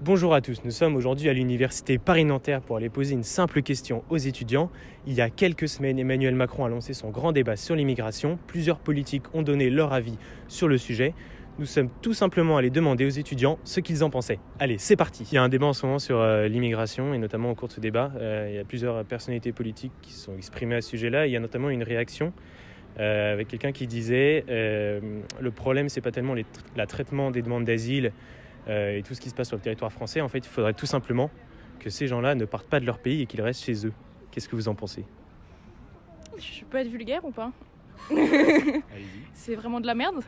Bonjour à tous, nous sommes aujourd'hui à l'université Paris-Nanterre pour aller poser une simple question aux étudiants. Il y a quelques semaines, Emmanuel Macron a lancé son grand débat sur l'immigration. Plusieurs politiques ont donné leur avis sur le sujet. Nous sommes tout simplement allés demander aux étudiants ce qu'ils en pensaient. Allez, c'est parti. Il y a un débat en ce moment sur l'immigration et notamment au cours de ce débat, il y a plusieurs personnalités politiques qui sont exprimées à ce sujet-là. Il y a notamment une réaction avec quelqu'un qui disait le problème, c'est pas tellement le traitement des demandes d'asile et tout ce qui se passe sur le territoire français. En fait, il faudrait tout simplement que ces gens-là ne partent pas de leur pays et qu'ils restent chez eux. Qu'est-ce que vous en pensez ? Je peux être vulgaire ou pas ? C'est vraiment de la merde.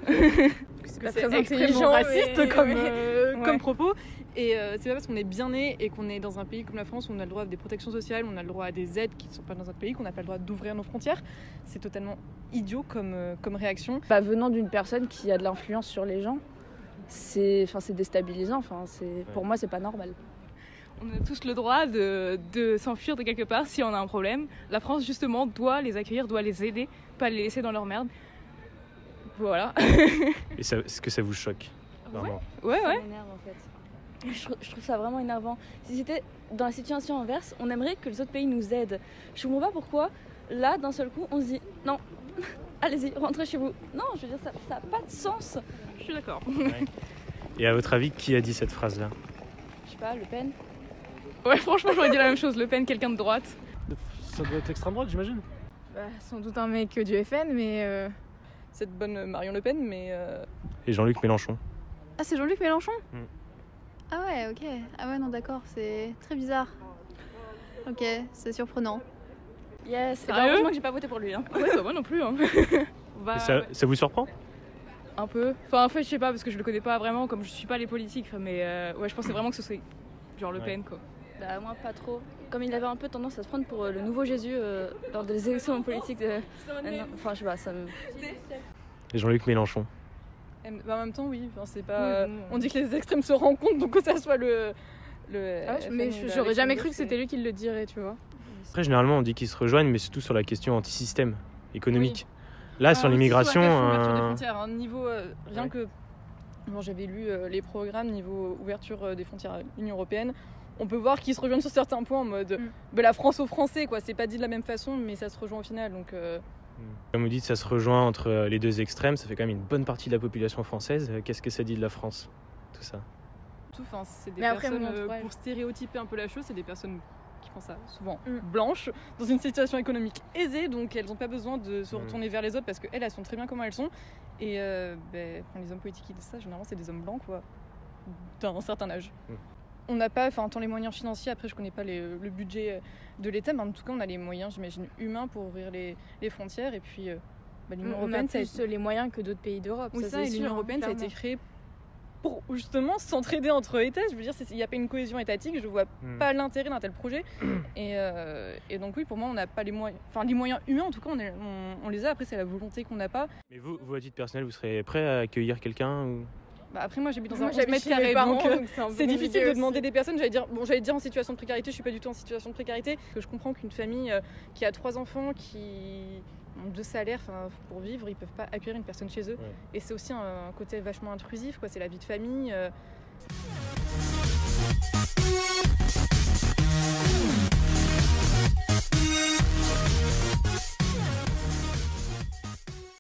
Parce que c'est extrêmement raciste comme propos. Et c'est pas parce qu'on est bien né et qu'on est dans un pays comme la France où on a le droit à des protections sociales, on a le droit à des aides qui ne sont pas dans notre pays, qu'on n'a pas le droit d'ouvrir nos frontières. C'est totalement idiot comme réaction. Venant d'une personne qui a de l'influence sur les gens, c'est déstabilisant. Pour moi, c'est pas normal. On a tous le droit de s'enfuir de quelque part si on a un problème. La France, justement, doit les accueillir, doit les aider, pas les laisser dans leur merde. Voilà. Et est-ce que ça vous choque ? Vraiment ? Ouais. Ça m'énerve, en fait. Je trouve ça vraiment énervant. Si c'était dans la situation inverse, on aimerait que les autres pays nous aident. Je comprends pas pourquoi, là, d'un seul coup, on se dit non, allez-y, rentrez chez vous. Non, je veux dire, ça n'a pas de sens. Je suis d'accord. Ouais. Et à votre avis, qui a dit cette phrase-là ? Je sais pas, Le Pen. Ouais, franchement, j'aurais dit la même chose. Le Pen, quelqu'un de droite. Ça doit être extrême droite, j'imagine. Sans doute un mec du FN, mais... Cette bonne Marion Le Pen, mais... Et Jean-Luc Mélenchon ? Ah, c'est Jean-Luc Mélenchon ? Ah ouais, ok. Ah ouais, non, d'accord, c'est très bizarre. Ok, c'est surprenant. Yes, Sérieux ? heureusement que j'ai pas voté pour lui. Hein. Ouais, moi non plus. Hein. Et ça vous surprend ? Un peu. Enfin, en fait, je sais pas, parce que je le connais pas vraiment, comme je suis pas les politiques. Mais ouais, je pensais vraiment que ce serait genre Le Pen, quoi. Moi, pas trop. Comme il avait un peu tendance à se prendre pour le nouveau Jésus lors des élections politiques. Enfin, je sais pas, ça me... Et Jean-Luc Mélenchon ? En même temps, oui. Enfin, c'est pas... On dit que les extrêmes se rencontrent, donc que ça soit le mais j'aurais jamais cru que c'était lui qui le dirait, tu vois. Après, généralement, on dit qu'ils se rejoignent, mais c'est tout sur la question anti-système économique. Là, sur l'immigration... Ouverture des frontières, niveau... rien que... Bon, j'avais lu les programmes niveau ouverture des frontières à l'Union Européenne. On peut voir qu'ils se rejoignent sur certains points en mode la France aux Français, quoi. C'est pas dit de la même façon, mais ça se rejoint au final. Donc, Comme vous dites, ça se rejoint entre les deux extrêmes. Ça fait quand même une bonne partie de la population française. Qu'est-ce que ça dit de la France, tout ça ? C'est des Mais après, personnes, pour stéréotyper un peu la chose, c'est des personnes qui font ça souvent blanches, dans une situation économique aisée, donc elles n'ont pas besoin de se retourner vers les autres parce qu'elles sont très bien comment elles sont. Et les hommes politiques qui disent ça, généralement c'est des hommes blancs, quoi, d'un certain âge. On n'a pas, tant les moyens financiers, après je connais pas le budget de l'État, mais en tout cas on a les moyens, j'imagine, humains pour ouvrir les frontières. Et puis l'Union Européenne, ça a plus les moyens que d'autres pays d'Europe. Oui, ça, et l'Union Européenne, ça a été créé pour justement s'entraider entre États. Je veux dire, il n'y a pas une cohésion étatique, je vois pas l'intérêt d'un tel projet. Et donc oui, pour moi, on n'a pas les moyens, les moyens humains en tout cas, on les a. Après, c'est la volonté qu'on n'a pas. Mais vous, à titre personnel, vous serez prêt à accueillir quelqu'un ou... Après, moi, j'habite dans un 11 mètres carrés, donc c'est difficile de demander des personnes. J'allais dire en situation de précarité, je suis pas du tout en situation de précarité. Je comprends qu'une famille qui a 3 enfants, qui ont 2 salaires, pour vivre, ils peuvent pas accueillir une personne chez eux. Ouais. Et c'est aussi un côté vachement intrusif, quoi. C'est la vie de famille.